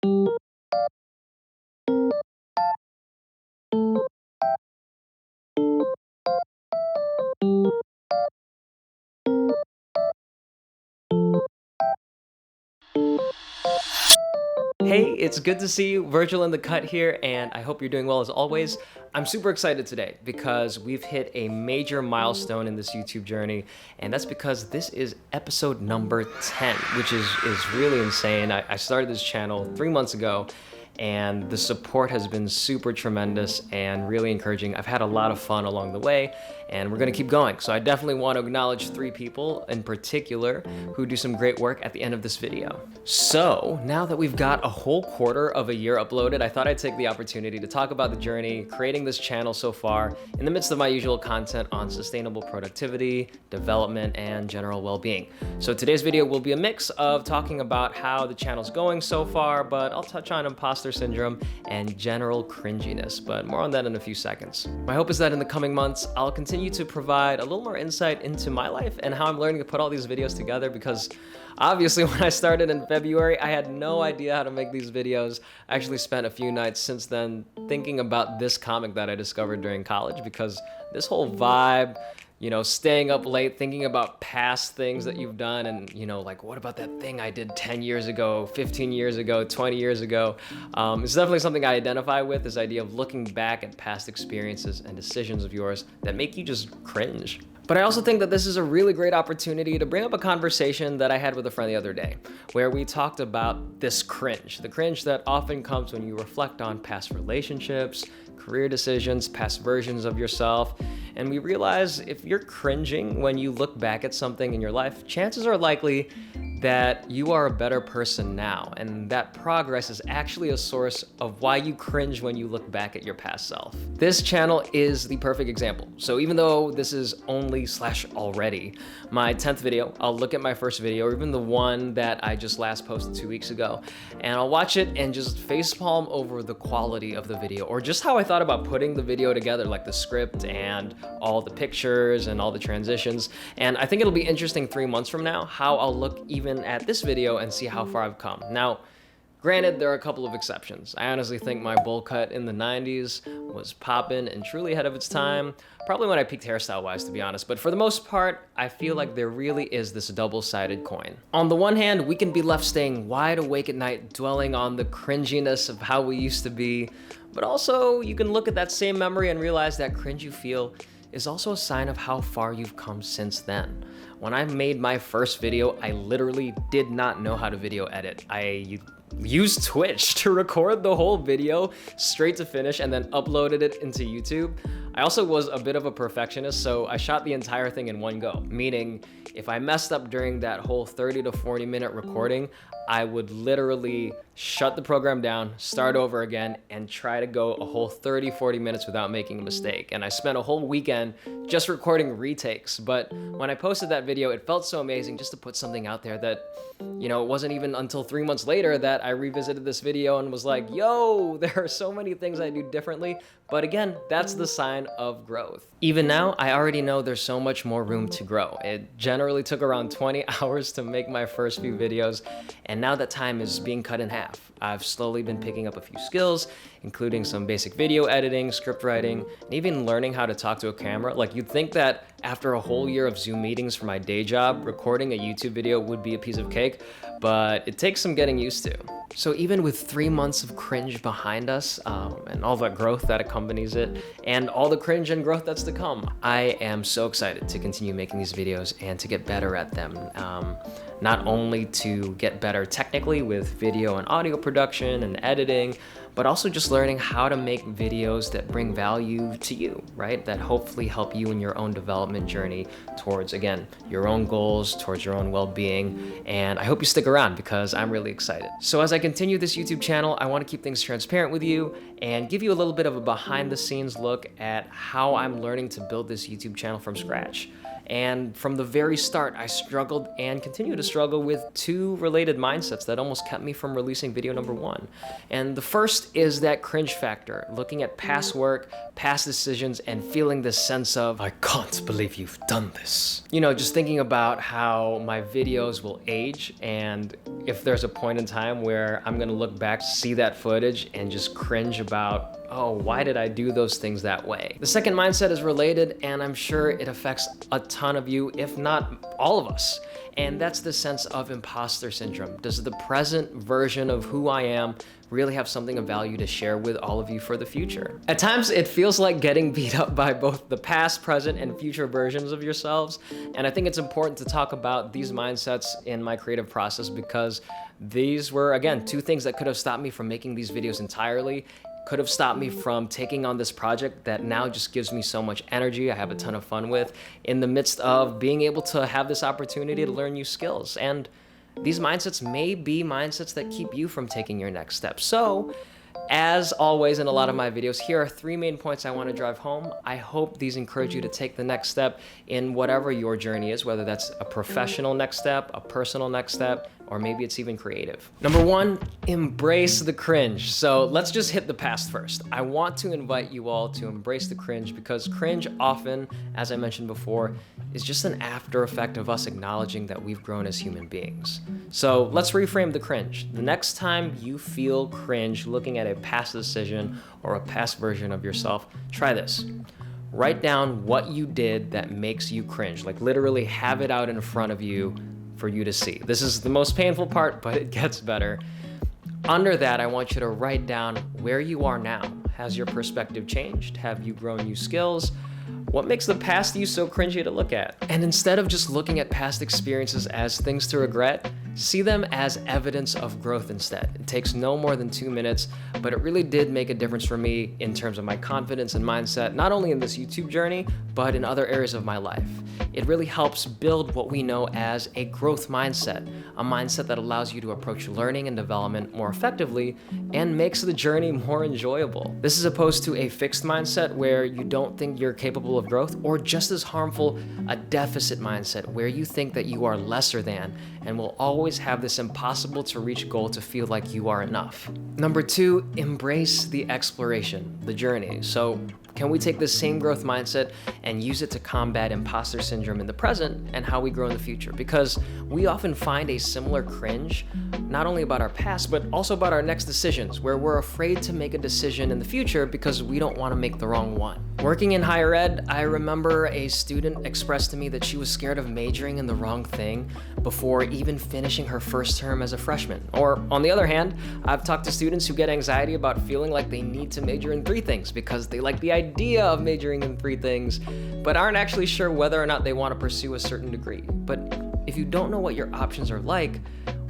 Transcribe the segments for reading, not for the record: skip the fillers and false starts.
Hey, it's good to see you, Virgil in the cut here, and I hope you're doing well as always. I'm super excited today because we've hit a major milestone in this YouTube journey, and that's because this is episode number 10, which is really insane. I started this channel 3 months ago, and the support has been super tremendous and really encouraging. I've had a lot of fun along the way, and we're gonna keep going. So I definitely want to acknowledge 3 people in particular who do some great work at the end of this video. So now that we've got a whole quarter of a year uploaded, I thought I'd take the opportunity to talk about the journey creating this channel so far in the midst of my usual content on sustainable productivity, development, and general well-being. So today's video will be a mix of talking about how the channel's going so far, but I'll touch on imposter syndrome and general cringiness, but more on that in a few seconds. My hope is that in the coming months, I'll continue to provide a little more insight into my life and how I'm learning to put all these videos together, because obviously when I started in February, I had no idea how to make these videos. I actually spent a few nights since then thinking about this comic that I discovered during college, because this whole vibe, you know, staying up late, thinking about past things that you've done and, you know, like, what about that thing I did 10 years ago, 15 years ago, 20 years ago? It's definitely something I identify with, this idea of looking back at past experiences and decisions of yours that make you just cringe. But I also think that this is a really great opportunity to bring up a conversation that I had with a friend the other day, where we talked about this cringe, the cringe that often comes when you reflect on past relationships, career decisions, past versions of yourself. And we realize if you're cringing when you look back at something in your life, chances are likely that you are a better person now, and that progress is actually a source of why you cringe when you look back at your past self. This channel is the perfect example. So even though this is only/already my 10th video, I'll look at my first video, or even the one that I just last posted 2 weeks ago, and I'll watch it and just facepalm over the quality of the video, or just how I thought about putting the video together, like the script and all the pictures and all the transitions. And I think it'll be interesting 3 months from now how I'll look even at this video and see how far I've come. Now, granted, there are a couple of exceptions. I honestly think my bowl cut in the 90s was poppin' and truly ahead of its time, probably when I peaked hairstyle-wise, to be honest. But for the most part, I feel like there really is this double-sided coin. On the one hand, we can be left staying wide awake at night, dwelling on the cringiness of how we used to be, but also you can look at that same memory and realize that cringe you feel is also a sign of how far you've come since then. When I made my first video, I literally did not know how to video edit. I used Twitch to record the whole video straight to finish and then uploaded it into YouTube. I also was a bit of a perfectionist, so I shot the entire thing in one go, meaning if I messed up during that whole 30 to 40 minute recording, I would literally shut the program down, start over again, and try to go a whole 30, 40 minutes without making a mistake. And I spent a whole weekend just recording retakes. But when I posted that video, it felt so amazing just to put something out there that, you know, it wasn't even until 3 months later that I revisited this video and was like, yo, there are so many things I do differently. But again, that's the sign of growth. Even now, I already know there's so much more room to grow. It generally took around 20 hours to make my first few videos, and now that time is being cut in half. I've slowly been picking up a few skills, including some basic video editing, script writing, and even learning how to talk to a camera. Like, you'd think that after a whole year of Zoom meetings for my day job, recording a YouTube video would be a piece of cake, but it takes some getting used to. So even with 3 months of cringe behind us, and all the growth that accompanies it, and all the cringe and growth that's to come, I am so excited to continue making these videos and to get better at them. Not only to get better technically with video and audio production and editing, but also just learning how to make videos that bring value to you, right? That hopefully help you in your own development journey towards, again, your own goals, towards your own well-being. And I hope you stick around because I'm really excited. So as I continue this YouTube channel, I want to keep things transparent with you and give you a little bit of a behind the scenes look at how I'm learning to build this YouTube channel from scratch. And from the very start, I struggled and continue to struggle with two related mindsets that almost kept me from releasing video number 1. And the first is that cringe factor, looking at past work, past decisions, and feeling this sense of, I can't believe you've done this. You know, just thinking about how my videos will age, and if there's a point in time where I'm gonna look back, see that footage, and just cringe about, oh, why did I do those things that way? The second mindset is related, and I'm sure it affects a ton of you, if not all of us. And that's the sense of imposter syndrome. Does the present version of who I am really have something of value to share with all of you for the future? At times, it feels like getting beat up by both the past, present, and future versions of yourselves. And I think it's important to talk about these mindsets in my creative process, because these were, again, two things that could have stopped me from making these videos entirely, could have stopped me from taking on this project that now just gives me so much energy, I have a ton of fun with, in the midst of being able to have this opportunity to learn new skills. And these mindsets may be mindsets that keep you from taking your next step. So, as always in a lot of my videos, here are 3 main points I want to drive home. I hope these encourage you to take the next step in whatever your journey is, whether that's a professional next step, a personal next step, or maybe it's even creative. Number 1, embrace the cringe. So let's just hit the past first. I want to invite you all to embrace the cringe, because cringe often, as I mentioned before, is just an after effect of us acknowledging that we've grown as human beings. So let's reframe the cringe. The next time you feel cringe looking at a past decision or a past version of yourself, try this. Write down what you did that makes you cringe. Like literally have it out in front of you for you to see. This is the most painful part, but it gets better. Under that, I want you to write down where you are now. Has your perspective changed? Have you grown new skills? What makes the past you so cringy to look at? And instead of just looking at past experiences as things to regret, see them as evidence of growth instead. It takes no more than 2 minutes, but it really did make a difference for me in terms of my confidence and mindset, not only in this YouTube journey, but in other areas of my life. It really helps build what we know as a growth mindset, a mindset that allows you to approach learning and development more effectively and makes the journey more enjoyable. This is opposed to a fixed mindset where you don't think you're capable of growth, or just as harmful, a deficit mindset where you think that you are lesser than and will always have this impossible to reach goal to feel like you are enough. Number 2, embrace the exploration, the journey. So can we take this same growth mindset and use it to combat imposter syndrome in the present and how we grow in the future? Because we often find a similar cringe, not only about our past, but also about our next decisions, where we're afraid to make a decision in the future because we don't want to make the wrong one. Working in higher ed, I remember a student expressed to me that she was scared of majoring in the wrong thing before even finishing her first term as a freshman. Or on the other hand, I've talked to students who get anxiety about feeling like they need to major in 3 things because they like the idea of majoring in 3 things, but aren't actually sure whether or not they want to pursue a certain degree. But if you don't know what your options are like,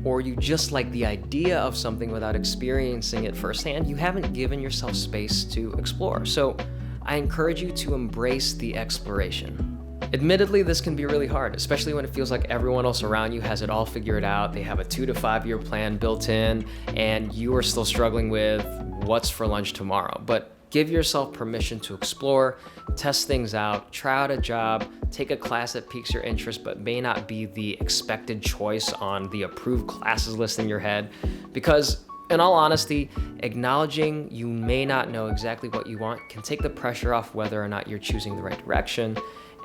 or you just like the idea of something without experiencing it firsthand, you haven't given yourself space to explore. So I encourage you to embrace the exploration. Admittedly, this can be really hard, especially when it feels like everyone else around you has it all figured out. They have a 2 to 5 year plan built in, and you are still struggling with what's for lunch tomorrow. But give yourself permission to explore, test things out, try out a job, take a class that piques your interest but may not be the expected choice on the approved classes list in your head. Because in all honesty, acknowledging you may not know exactly what you want can take the pressure off whether or not you're choosing the right direction,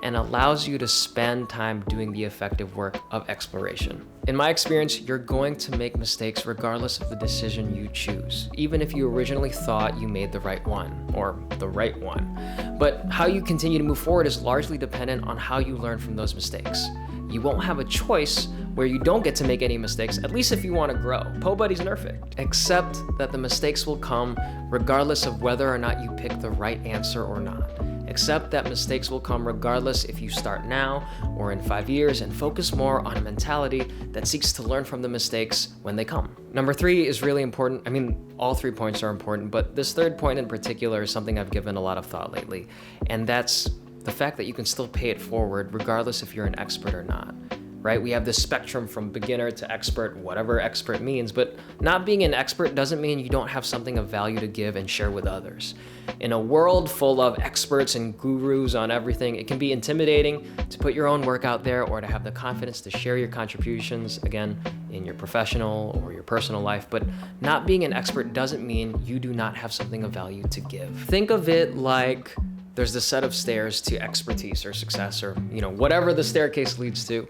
and allows you to spend time doing the effective work of exploration. In my experience, you're going to make mistakes regardless of the decision you choose, even if you originally thought you made the right one, or the right one. But how you continue to move forward is largely dependent on how you learn from those mistakes. You won't have a choice where you don't get to make any mistakes, at least if you want to grow. Po Buddy's perfect. Except that the mistakes will come regardless of whether or not you pick the right answer or not. Except that mistakes will come regardless if you start now or in 5 years, and focus more on a mentality that seeks to learn from the mistakes when they come. Number 3 is really important. I mean, all 3 points are important, but this 3rd point in particular is something I've given a lot of thought lately, and that's the fact that you can still pay it forward regardless if you're an expert or not. right? We have this spectrum from beginner to expert, whatever expert means, but not being an expert doesn't mean you don't have something of value to give and share with others. In a world full of experts and gurus on everything, it can be intimidating to put your own work out there or to have the confidence to share your contributions, again, in your professional or your personal life. But not being an expert doesn't mean you do not have something of value to give. Think of it like there's the set of stairs to expertise or success or, whatever the staircase leads to.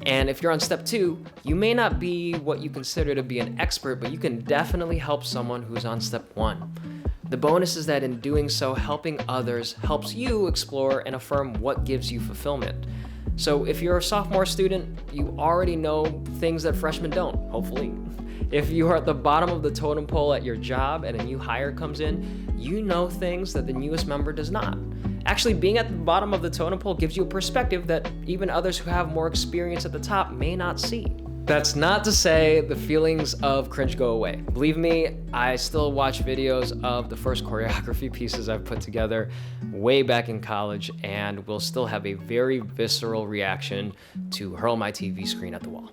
And if you're on step 2, you may not be what you consider to be an expert, but you can definitely help someone who's on step 1. The bonus is that in doing so, helping others helps you explore and affirm what gives you fulfillment. So if you're a sophomore student, you already know things that freshmen don't, hopefully. If you are at the bottom of the totem pole at your job and a new hire comes in, you know things that the newest member does not. Actually, being at the bottom of the totem pole gives you a perspective that even others who have more experience at the top may not see. That's not to say the feelings of cringe go away. Believe me, I still watch videos of the first choreography pieces I've put together way back in college and will still have a very visceral reaction to hurl my TV screen at the wall.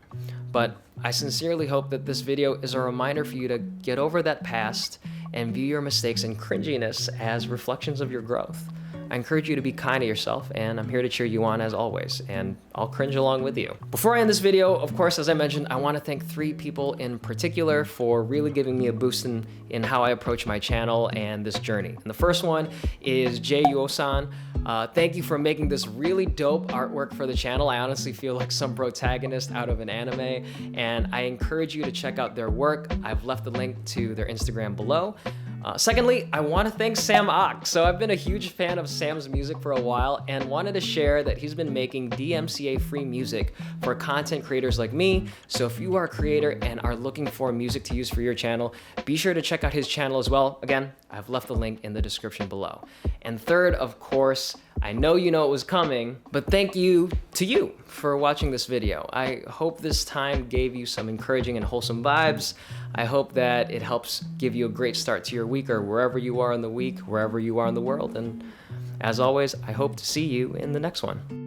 But I sincerely hope that this video is a reminder for you to get over that past and view your mistakes and cringiness as reflections of your growth. I encourage you to be kind to yourself, and I'm here to cheer you on as always, and I'll cringe along with you. Before I end this video, of course, as I mentioned, I want to thank 3 people in particular for really giving me a boost in how I approach my channel and this journey. And the first one is Jay Yuo-san. Thank you for making this really dope artwork for the channel. I honestly feel like some protagonist out of an anime, and I encourage you to check out their work. I've left the link to their Instagram below. Secondly, I want to thank Sam Ock. So I've been a huge fan of Sam's music for a while and wanted to share that he's been making DMCA-free music for content creators like me. So if you are a creator and are looking for music to use for your channel, be sure to check out his channel as well. Again, I've left the link in the description below. And third, of course, I know you know it was coming, but thank you to you for watching this video. I hope this time gave you some encouraging and wholesome vibes. I hope that it helps give you a great start to your week or wherever you are in the week, wherever you are in the world. And as always, I hope to see you in the next one.